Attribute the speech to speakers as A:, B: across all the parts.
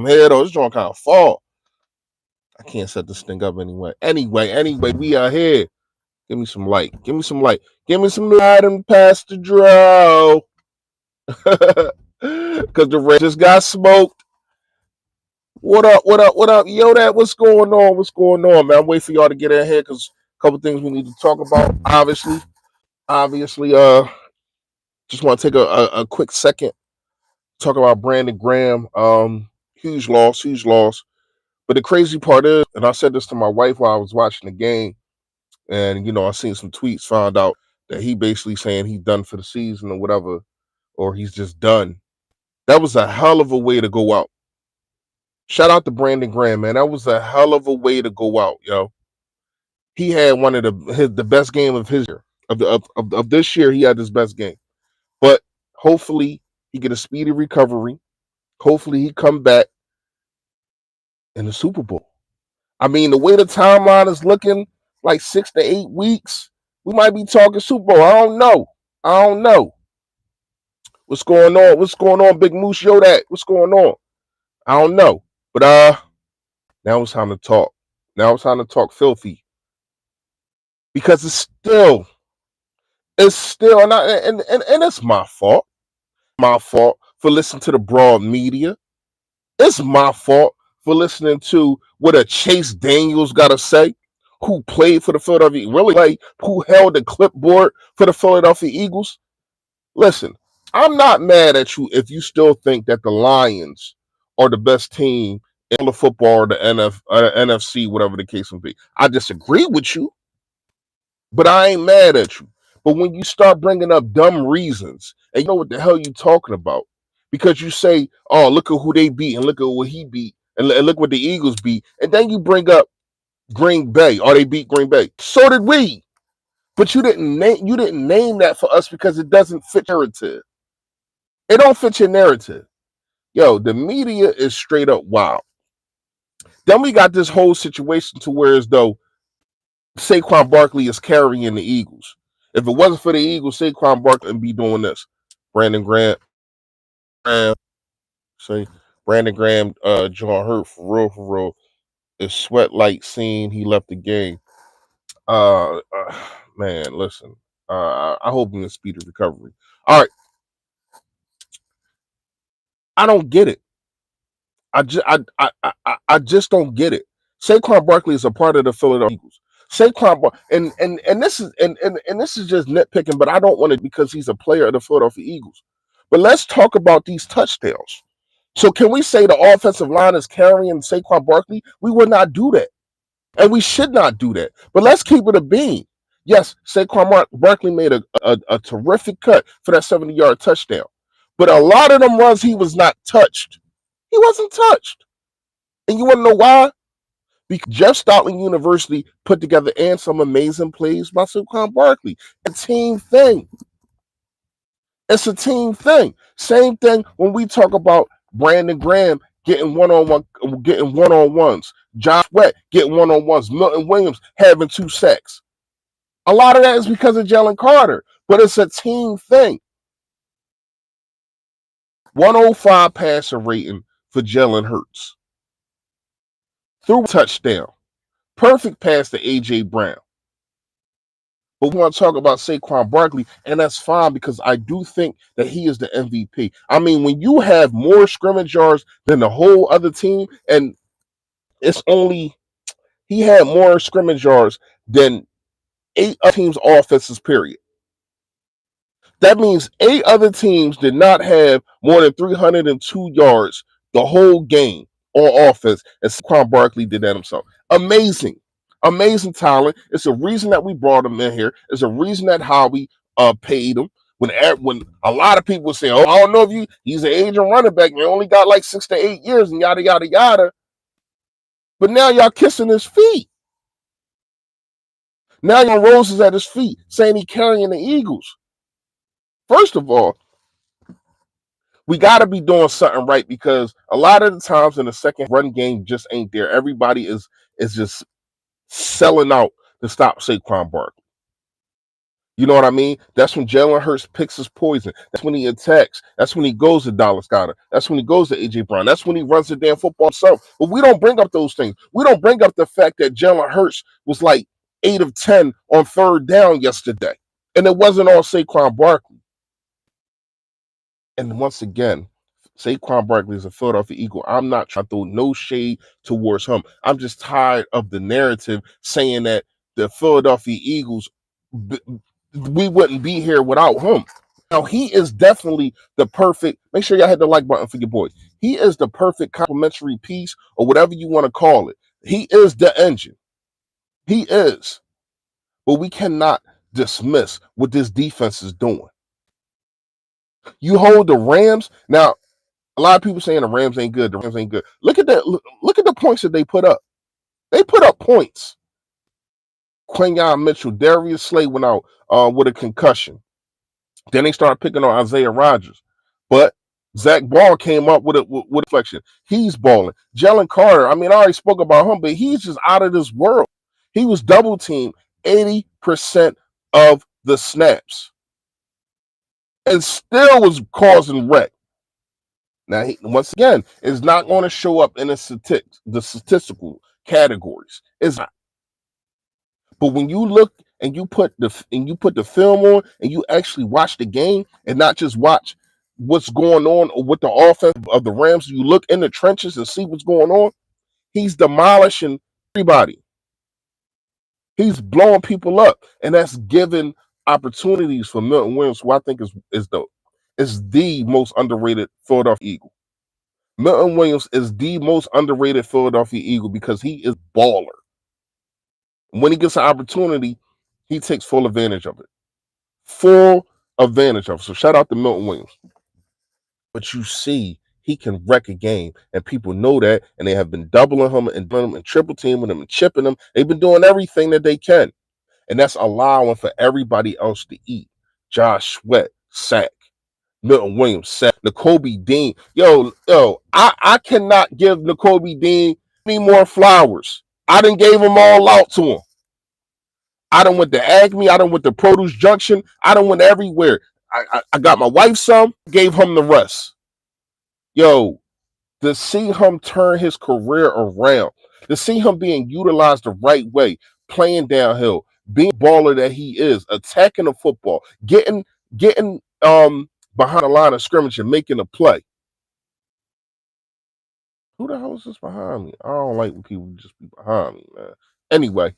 A: from here though. This joint kind of fall. I can't set this thing up anyway. Anyway, we are here. Give me some light. Give me some light. Give me some light and pass the draw. Because the Reds just got smoked. What up? Yo, what's going on? What's going on, man? I'm waiting for y'all to get in here because a couple things we need to talk about. Obviously, just want to take a quick second, talk about Brandon Graham. Huge loss. But the crazy part is, and I said this to my wife while I was watching the game, and I seen some tweets, found out that he basically saying he's done for the season or whatever, or he's just done. That was a hell of a way to go out. Shout out to Brandon Graham, man. That was a hell of a way to go out, yo. He had one of the best game of his year. Of this year, he had his best game. But hopefully he get a speedy recovery. Hopefully he come back in the Super Bowl. I mean, the way the timeline is looking, like 6 to 8 weeks, we might be talking Super Bowl. I don't know. What's going on, Big Moose? Yo, what's going on? I don't know. But now it's time to talk. Now it's time to talk filthy. Because it's still, and it's my fault. My fault for listening to the broad media. It's my fault for listening to what a Chase Daniels got to say, who played for the Philadelphia, who held the clipboard for the Philadelphia Eagles. Listen, I'm not mad at you if you still think that the Lions are the best team in all the football or the NFC, whatever the case may be. I disagree with you, but I ain't mad at you. But when you start bringing up dumb reasons, and you know what the hell you talking about, because you say, oh, look at who they beat, and look at what he beat, and look what the Eagles beat, and then you bring up Green Bay, or they beat Green Bay. So did we. But you didn't name that for us because it doesn't fit your narrative. It don't fit your narrative. Yo, the media is straight up wild. Then we got this whole situation to where as though Saquon Barkley is carrying the Eagles. If it wasn't for the Eagles, Saquon Barkley would be doing this. Brandon Graham, John Hurt for real. It's sweat like scene. He left the game. Man, listen. I hope in a speedy recovery. All right. I don't get it. I just don't get it. Saquon Barkley is a part of the Philadelphia Eagles. And this is just nitpicking, but I don't want it because he's a player of the Philadelphia Eagles. But let's talk about these touchdowns. So can we say the offensive line is carrying Saquon Barkley? We would not do that. And we should not do that. But let's keep it a bean. Yes, Saquon Barkley made a terrific cut for that 70-yard touchdown. But a lot of them runs, he was not touched. He wasn't touched. And you want to know why? Because Jeff Stoutland University put together and some amazing plays by Saquon Barkley. It's a team thing. It's a team thing. Same thing when we talk about Brandon Graham getting one-on-ones. Josh Sweat getting one-on-ones. Milton Williams having 2 sacks. A lot of that is because of Jalen Carter, but it's a team thing. 105 passer rating for Jalen Hurts. Threw a touchdown. Perfect pass to A.J. Brown. But we want to talk about Saquon Barkley, and that's fine because I do think that he is the MVP. I mean, when you have more scrimmage yards than the whole other team, and he had more scrimmage yards than 8 other teams' offenses, period. That means 8 other teams did not have more than 302 yards the whole game on offense, and Saquon Barkley did that himself. Amazing talent. It's a reason that we brought him in here. It's a reason that Howie paid him. When a lot of people say, "Oh, I don't know if he's an aging running back. You only got like 6 to 8 years," and yada yada yada. But now y'all kissing his feet. Now y'all roses at his feet, saying he carrying the Eagles. First of all, we got to be doing something right because a lot of the times in the second run game just ain't there. Everybody is just selling out to stop Saquon Barkley. You know what I mean? That's when Jalen Hurts picks his poison. That's when he attacks. That's when he goes to Dallas Goddard. That's when he goes to AJ Brown. That's when he runs the damn football himself. But we don't bring up those things. We don't bring up the fact that Jalen Hurts was like 8 of 10 on third down yesterday. And it wasn't all Saquon Barkley. And once again, Saquon Barkley is a Philadelphia Eagle. I'm not trying to throw no shade towards him. I'm just tired of the narrative saying that the Philadelphia Eagles, we wouldn't be here without him. Now, he is definitely the perfect, make sure y'all hit the like button for your boy. He is the perfect complementary piece or whatever you want to call it. He is the engine. He is. But we cannot dismiss what this defense is doing. You hold the Rams. Now, a lot of people saying the Rams ain't good. The Rams ain't good. Look at that. Look at the points that they put up. They put up points. Quinyon Mitchell, Darius Slay went out with a concussion. Then they started picking on Isaiah Rodgers. But Zach Ball came up with a flexion. He's balling. Jalen Carter, I mean, I already spoke about him, but he's just out of this world. He was double teamed 80% of the snaps and still was causing wreck. Now, once again, it's not going to show up in the statistical categories. It's not. But when you look and you put the film on and you actually watch the game and not just watch what's going on with the offense of the Rams, you look in the trenches and see what's going on. He's demolishing everybody. He's blowing people up, and that's giving opportunities for Milton Williams, who I think is the most underrated Philadelphia Eagle. Milton Williams is the most underrated Philadelphia Eagle because he is baller. When he gets an opportunity, he takes full advantage of it. Full advantage of it. So shout out to Milton Williams. But you see, he can wreck a game, and people know that, and they have been doubling him and triple teaming him and chipping him. They've been doing everything that they can, and that's allowing for everybody else to eat. Josh Sweat, sack. Milton Williams, sack. Nakobe Dean. I cannot give Nakobe Dean any more flowers. I done gave them all out to him. I done went to Acme. I done went to Produce Junction. I done went everywhere. I got my wife some, gave him the rest. Yo, to see him turn his career around, to see him being utilized the right way, playing downhill, being baller that he is, attacking the football, getting behind the line of scrimmage and making a play. Who the hell is this behind me? I don't like when people just be behind me, man. Anyway,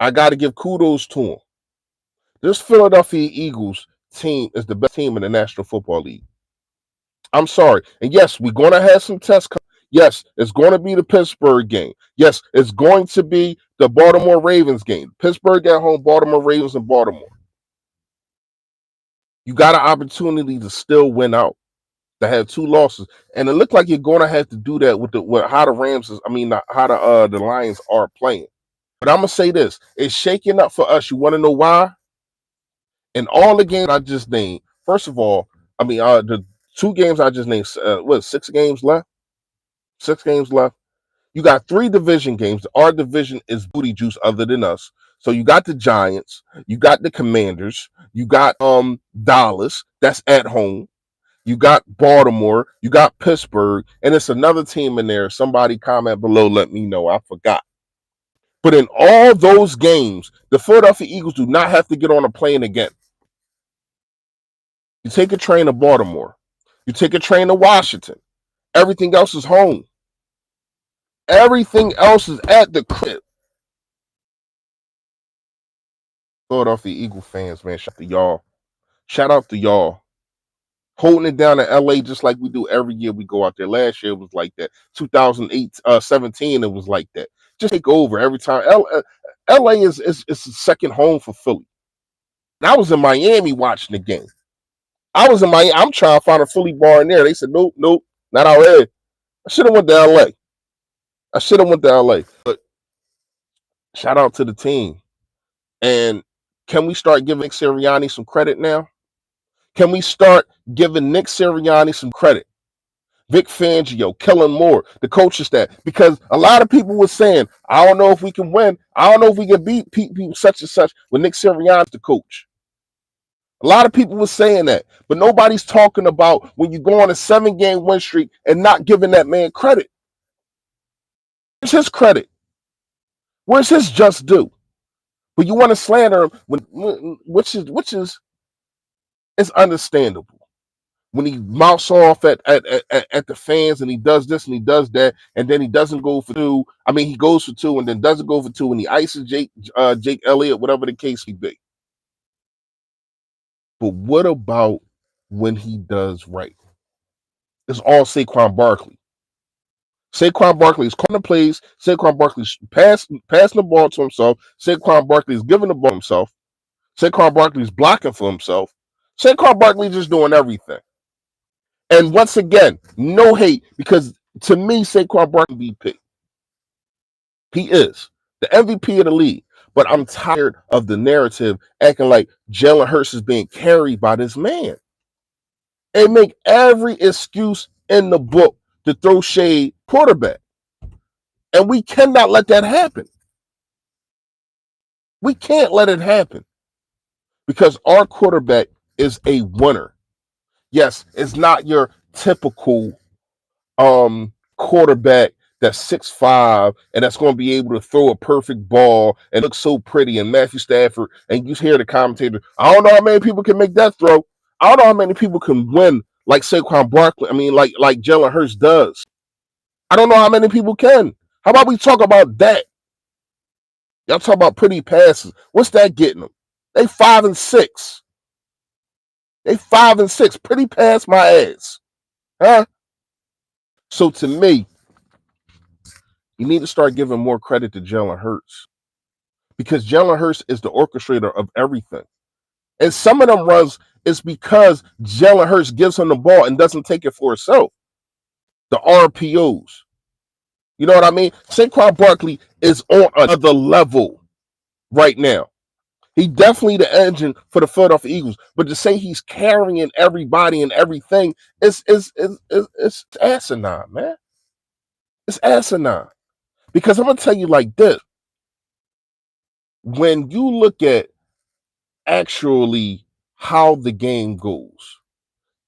A: I got to give kudos to him. This Philadelphia Eagles team is the best team in the National Football League. I'm sorry. And yes, we're going to have some tests. Yes, it's going to be the Pittsburgh game. Yes, it's going to be the Baltimore Ravens game. Pittsburgh at home, Baltimore Ravens in Baltimore. You got an opportunity to still win out, to have 2 losses. And it looked like you're going to have to do that with how the Rams is, how the Lions are playing. But I'm going to say this. It's shaking up for us. You want to know why? In all the games I just named, first of all, the 2 games I just named, 6 games left? 6 games left. You got 3 division games. Our division is booty juice other than us. So you got the Giants, you got the Commanders, you got Dallas, that's at home. You got Baltimore, you got Pittsburgh, and it's another team in there. Somebody comment below, let me know. I forgot. But in all those games, the Philadelphia Eagles do not have to get on a plane again. You take a train to Baltimore. You take a train to Washington. Everything else is home. Everything else is at the crib. Philadelphia Eagle fans, man, shout out to y'all. Shout out to y'all. Holding it down in LA just like we do every year we go out there. Last year it was like that. 2017 it was like that. Just take over every time. LA is a second home for Philly. And I was in Miami watching the game. I was in Miami. I'm trying to find a Philly bar in there. They said, nope, not out here. I should have went to LA. But shout out to the team. And can we start giving Nick Sirianni some credit now? Can we start giving Nick Sirianni some credit? Vic Fangio, Kellen Moore, the coaching staff, because a lot of people were saying, I don't know if we can win. I don't know if we can beat people such and such when Nick Sirianni's the coach. A lot of people were saying that, but nobody's talking about when you go on a 7-game win streak and not giving that man credit. Where's his credit? Where's his just due? But you want to slander him, which is it's understandable. When he mouths off at the fans and he does this and he does that, and then he doesn't go for two. I mean, he goes for two and then doesn't go for two, and he ices Jake Elliott, whatever the case may be. But what about when he does right? It's all Saquon Barkley. Saquon Barkley is calling the plays. Saquon Barkley's passing the ball to himself. Saquon Barkley is giving the ball to himself. Saquon Barkley is blocking for himself. Saquon Barkley just doing everything. And once again, no hate, because to me, Saquon Barkley MVP. He is the MVP of the league. But I'm tired of the narrative acting like Jalen Hurts is being carried by this man. They make every excuse in the book to throw shade quarterback. And we cannot let that happen. We can't let it happen. Because our quarterback is a winner. Yes, it's not your typical quarterback that's 6'5" and that's going to be able to throw a perfect ball and look so pretty, and Matthew Stafford, and you hear the commentator, I don't know how many people can make that throw. I don't know how many people can win like Saquon Barkley. I mean, like Jalen Hurts does. I don't know how many people can. How about we talk about that? Y'all talk about pretty passes. What's that getting them? They 5-6. They 5-6. Pretty pass my ass. Huh? So to me, you need to start giving more credit to Jalen Hurts, because Jalen Hurts is the orchestrator of everything. And some of them runs is because Jalen Hurts gives him the ball and doesn't take it for himself. The RPOs. You know what I mean? Saquon Barkley is on another level right now. He definitely the engine for the Philadelphia Eagles. But to say he's carrying everybody and everything is asinine, man. It's asinine. Because I'm going to tell you like this. When you look at actually how the game goes,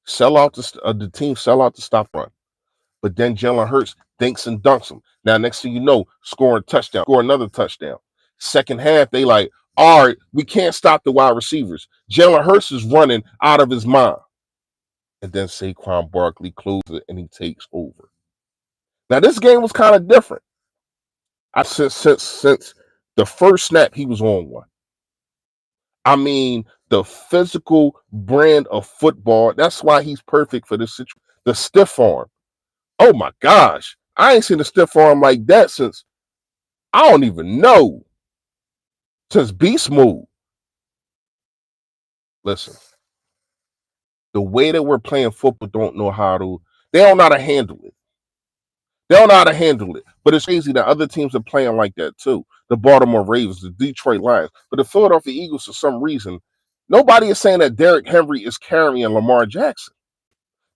A: the team sell out the stop run, but then Jalen Hurts dinks and dunks them. Now, next thing you know, score another touchdown. Second half, they like, all right, we can't stop the wide receivers. Jalen Hurts is running out of his mind. And then Saquon Barkley closes it and he takes over. Now, this game was kind of different. Since the first snap, he was on one. I mean, the physical brand of football, that's why he's perfect for this situation. The stiff arm. Oh my gosh. I ain't seen a stiff arm like that since, I don't even know, since Beast Mode. Listen, the way that we're playing football they don't know how to handle it. They don't know how to handle it. But it's crazy that other teams are playing like that too. The Baltimore Ravens, the Detroit Lions. But the Philadelphia Eagles, for some reason, nobody is saying that Derrick Henry is carrying Lamar Jackson.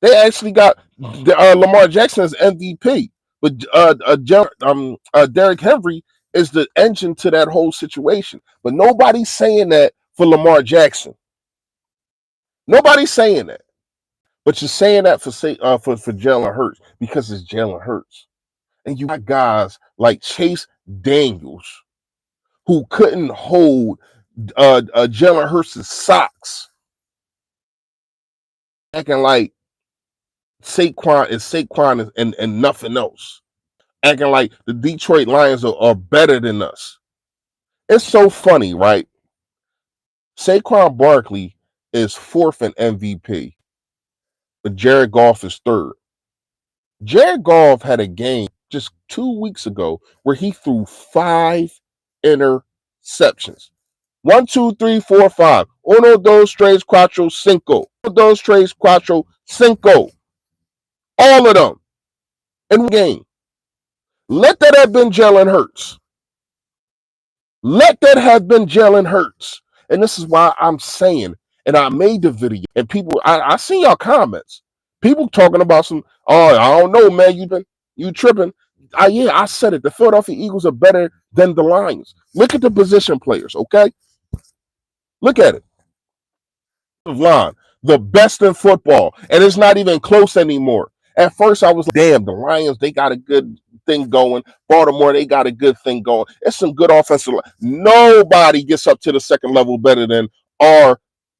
A: They actually got Lamar Jackson as MVP. But Derrick Henry is the engine to that whole situation. But nobody's saying that for Lamar Jackson. Nobody's saying that. But you're saying that for Jalen Hurts, because it's Jalen Hurts. And you got guys like Chase Daniels who couldn't hold Jalen Hurts' socks, acting like Saquon and nothing else, acting like the Detroit Lions are better than us. It's so funny, right? Saquon Barkley is fourth in MVP, but Jared Goff is third. Jared Goff had a game just 2 weeks ago where he threw 5 interceptions. 1, 2, 3, 4, 5. Uno, dos, tres, cuatro, cinco. Uno, dos, tres, cuatro, cinco. All of them in one game. Let that have been Jalen Hurts. Let that have been Jalen Hurts. And this is why I'm saying, and I made the video, and people, I see y'all comments. People talking about some, oh, I don't know, man. You tripping. Yeah, I said it. The Philadelphia Eagles are better than the Lions. Look at the position players, okay? Look at it. Line, the best in football, and it's not even close anymore. At first, I was like, damn, the Lions, they got a good thing going. Baltimore, they got a good thing going. It's some good offensive line. Nobody gets up to the second level better than our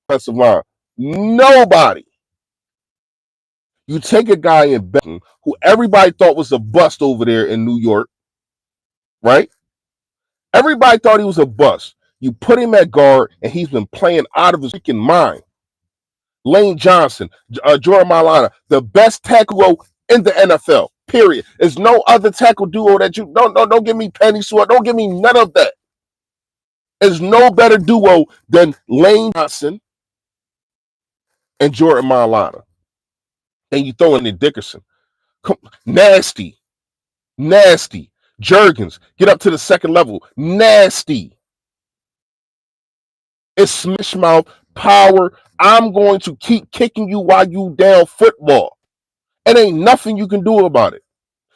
A: offensive line. Nobody. You take a guy in Beckham, who everybody thought was a bust over there in New York, right? Everybody thought he was a bust. You put him at guard, and he's been playing out of his freaking mind. Lane Johnson, Jordan Mailata, the best tackle in the NFL. Period. There's no other tackle duo that you don't give me Penny Sewell. Don't give me none of that. There's no better duo than Lane Johnson and Jordan Mailata. And you throw in Dickerson. Nasty. Jurgens, get up to the second level. Nasty. It's smash mouth power. I'm going to keep kicking you while you down football. It ain't nothing you can do about it.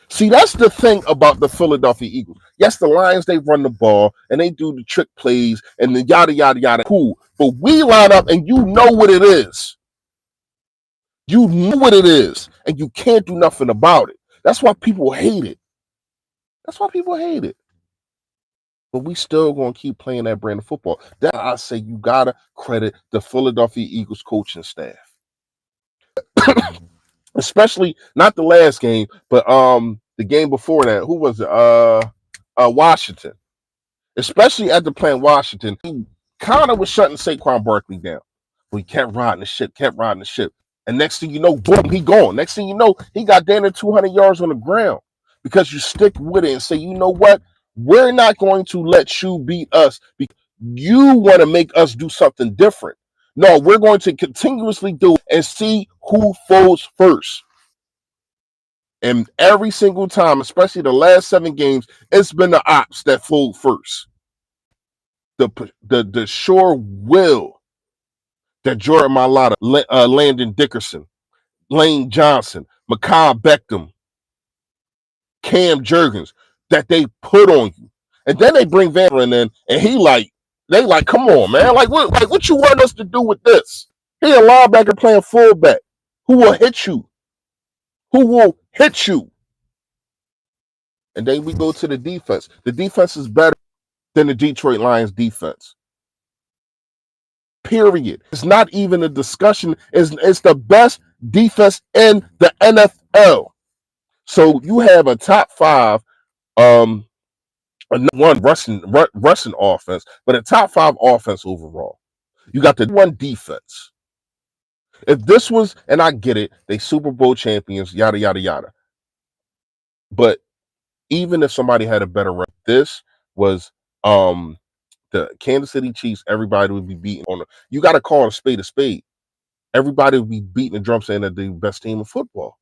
A: See, that's the thing about the Philadelphia Eagles. Yes, the Lions, they run the ball and they do the trick plays and the yada, yada, yada. Cool. But we line up and you know what it is. You know what it is. And you can't do nothing about it. That's why people hate it. But we still going to keep playing that brand of football. That I say you got to credit the Philadelphia Eagles coaching staff. Especially not the last game, but the game before that. Who was it? Washington. Especially after playing Washington, he kind of was shutting Saquon Barkley down. But he kept riding the ship. And next thing you know, boom, he gone. Next thing you know, he got down to 200 yards on the ground because you stick with it and say, you know what? We're not going to let you beat us because you want to make us do something different. No, we're going to continuously do it and see who folds first. And every single time, especially the last 7 games, it's been the ops that fold first. The sure will that Jordan Mailata, Landon Dickerson, Lane Johnson, Mekhi Beckham, Cam Jurgens, that they put on you. And then they bring Van in, and they like, come on, man. What you want us to do with this? He a linebacker playing fullback who will hit you. And then we go to the defense. The defense is better than the Detroit Lions defense. Period. It's not even a discussion. It's the best defense in the NFL. So you have a top 5, one rushing offense, but a top 5 offense overall. You got the one defense. If this was, and I get it, they Super Bowl champions, yada yada yada. But even if somebody had a better record, this was the Kansas City Chiefs. Everybody would be beating on it. You got to call a spade a spade. Everybody would be beating the drum saying that they're the best team in football.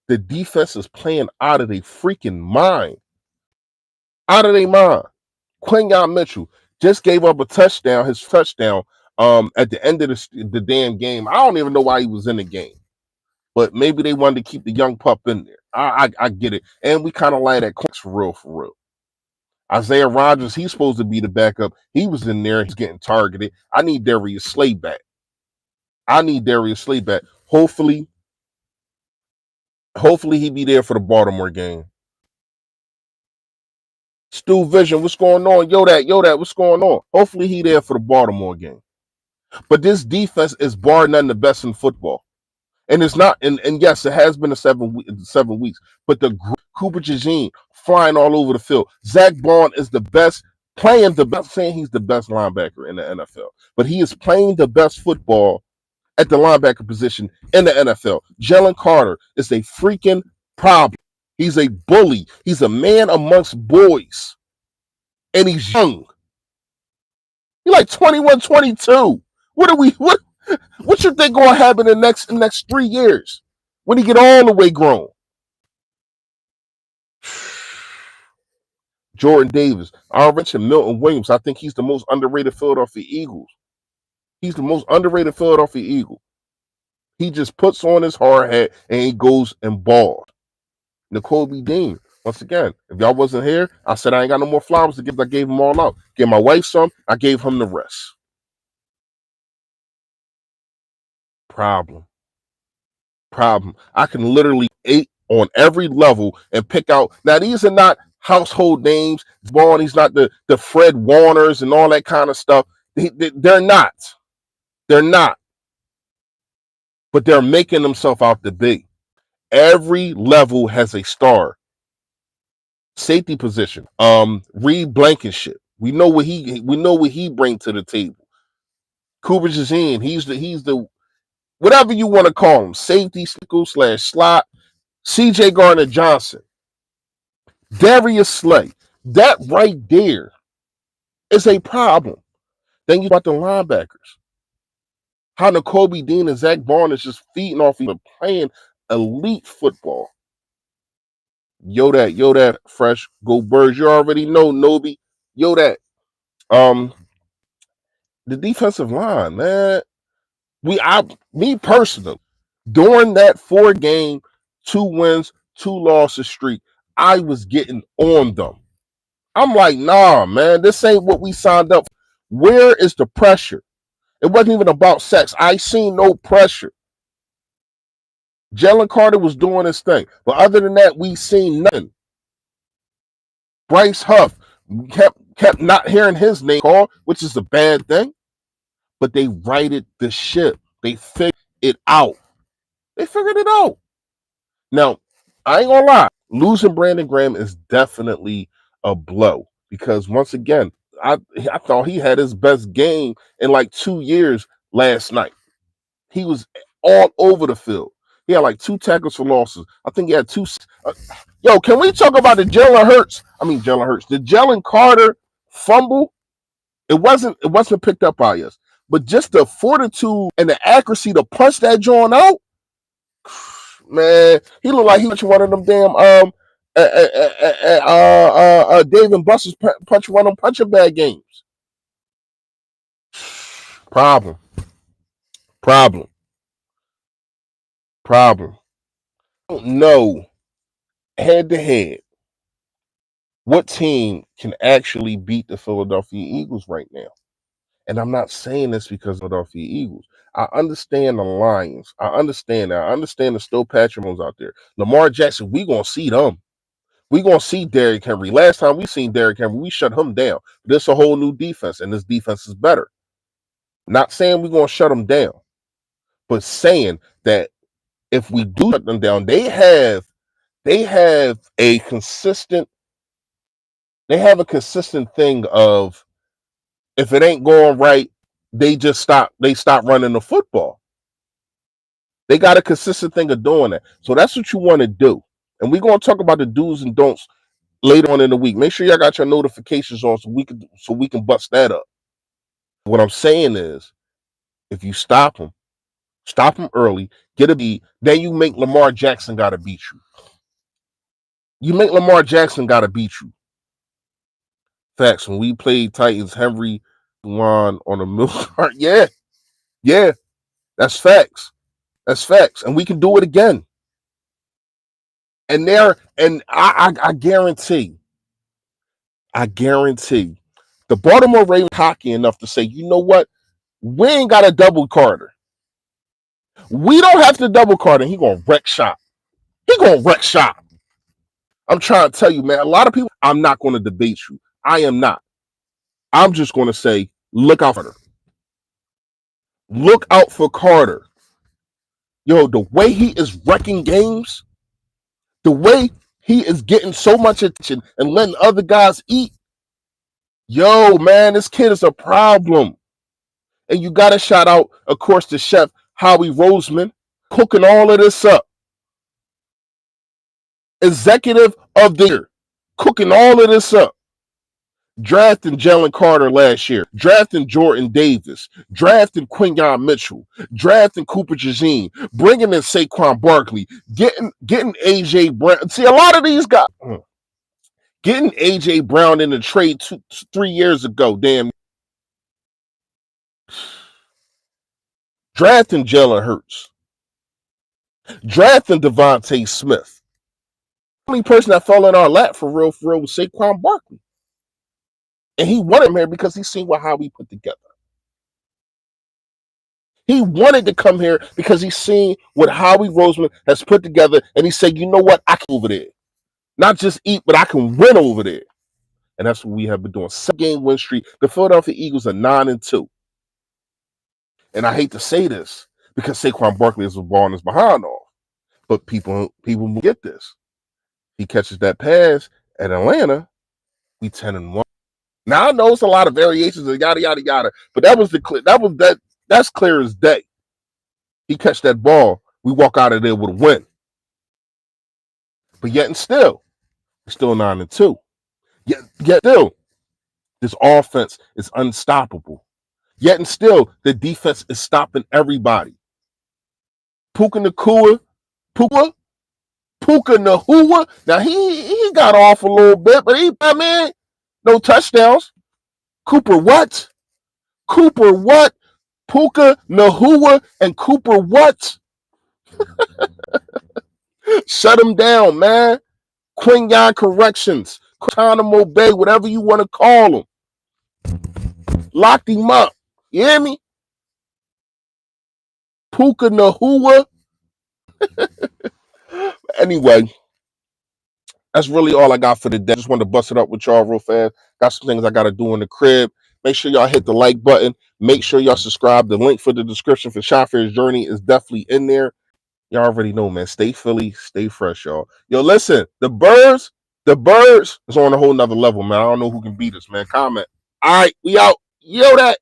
A: The defense is playing out of their freaking mind. Out of their mind. Quinyon Mitchell just gave up his touchdown at the end of the damn game. I don't even know why he was in the game. But maybe they wanted to keep the young pup in there. I get it. And we kind of like that for real. Isaiah Rodgers, he's supposed to be the backup. He was in there. He's getting targeted. I need Darius Slay back. Hopefully he be there for the Baltimore game. Stu Vision, what's going on? Yo, that, what's going on? Hopefully he there for the Baltimore game. But this defense is bar none the best in football. And it's not, and yes, it has been 7 weeks, but the Cooper DeJean flying all over the field. Zach Bond is the best, not saying he's the best linebacker in the NFL, but he is playing the best football at the linebacker position in the NFL. Jalen Carter is a freaking problem. He's a bully. He's a man amongst boys. And he's young. He's like 21, 22. What you think gonna happen in the next 3 years when he get all the way grown? Jordan Davis, I mentioned Milton Williams. I think he's the most underrated Philadelphia Eagle. He just puts on his hard hat and he goes and balls. N'Kobe Dean. Once again, if y'all wasn't here, I said I ain't got no more flowers to give. I gave them all out. Gave my wife some. I gave him the rest. Problem. I can literally 8 on every level and pick out. Now these are not household names. Vaughn, he's not the Fred Warners and all that kind of stuff. They're not. They're not. But they're making themselves out to be. Every level has a star. Safety position. Reed Blankenship. We know what he brings to the table. Cooper Jazine, he's the whatever you want to call him, safety / slot. CJ Gardner Johnson, Darius Slay. That right there is a problem. Then you got the linebackers. How N'Kobe Dean and Zach Barnes is just feeding off each other, playing elite football. Yo that fresh. Go Birds. You already know Nobi. Yo that. The defensive line, man. Me personally, during that 4-game, 2 wins, 2 losses streak, I was getting on them. I'm like, nah, man, this ain't what we signed up for. Where is the pressure? It wasn't even about sex. I seen no pressure. Jalen Carter was doing his thing. But other than that, we seen nothing. Bryce Huff kept not hearing his name called, which is a bad thing. But they righted the ship. They figured it out. Now, I ain't gonna lie. Losing Brandon Graham is definitely a blow. Because once again, I thought he had his best game in like 2 years last night. He was all over the field. He had like 2 tackles for losses. I think he had 2. Yo, can we talk about the Jalen Hurts? The Jalen Carter fumble. It wasn't picked up by us, but just the fortitude and the accuracy to punch that joint out. Man, he looked like he was one of them damn Dave and Buster's punch one of them punching bag games. Problem. I don't know head to head what team can actually beat the Philadelphia Eagles right now. And I'm not saying this because of the Philadelphia Eagles. I understand the Lions. I understand that. I understand the still Patrick Mahomes out there. Lamar Jackson, we gonna see them. We gonna see Derrick Henry. Last time we seen Derrick Henry, we shut him down. This is a whole new defense, and this defense is better. Not saying we're gonna shut them down, but saying that if we do shut them down, they have a consistent thing of if it ain't going right, they stop running the football. They got a consistent thing of doing that. So that's what you want to do. And we're going to talk about the do's and don'ts later on in the week. Make sure y'all got your notifications on so we can bust that up. What I'm saying is, if you stop them early, get a beat, then you make Lamar Jackson got to beat you. Facts. When we played Titans, Henry won on a milk cart. Yeah. That's facts. And we can do it again. And I guarantee the Baltimore Ravens cocky enough to say, you know what? We ain't got a double Carter. We don't have to double Carter. He gonna wreck shop. I'm trying to tell you, man. A lot of people. I'm not going to debate you. I am not. I'm just going to say, look out for Carter. Look out for Carter. Yo, the way he is wrecking games, the way he is getting so much attention and letting other guys eat. Yo, man, this kid is a problem. And you got to shout out, of course, to Chef Howie Roseman, cooking all of this up. Executive of the year, cooking all of this up. Drafting Jalen Carter last year, drafting Jordan Davis, drafting Quinyon Mitchell, drafting Cooper Jazine, bringing in Saquon Barkley, getting AJ Brown. See, a lot of these guys getting AJ Brown in the trade 3 years ago. Damn, drafting Jalen Hurts. Drafting Devontae Smith. The only person that fell in our lap for real was Saquon Barkley. And he wanted him here because he seen how we put together. He wanted to come here because he's seen what Howie Roseman has put together, and he said, you know what, I can over there. Not just eat, but I can win over there. And that's what we have been doing. 7-game win streak. The Philadelphia Eagles are 9-2. And I hate to say this because Saquon Barkley is balling his behind off. But people get this. He catches that pass at Atlanta, we 10-1. Now I know it's a lot of variations of yada yada yada, but that's clear as day. He catch that ball, we walk out of there with a win. But yet and still, we're still 9-2. Yet still, this offense is unstoppable. Yet and still, the defense is stopping everybody. Puka Nacua, now he got off a little bit, but no touchdowns. Cooper what? Puka Nacua and Cooper what? Shut him down, man. Quinyon corrections, Guantanamo Bay, whatever you want to call him. Locked him up. You hear me? Puka Nacua. Anyway, that's really all I got for today. Just wanted to bust it up with y'all real fast. Got some things I got to do in the crib. Make sure y'all hit the like button. Make sure y'all subscribe. The link for the description for Shafirs Journey is definitely in there. Y'all already know, man. Stay Philly, stay fresh, y'all. Yo, listen, the birds is on a whole nother level, man. I don't know who can beat us, man. Comment. All right, we out. Yo, that.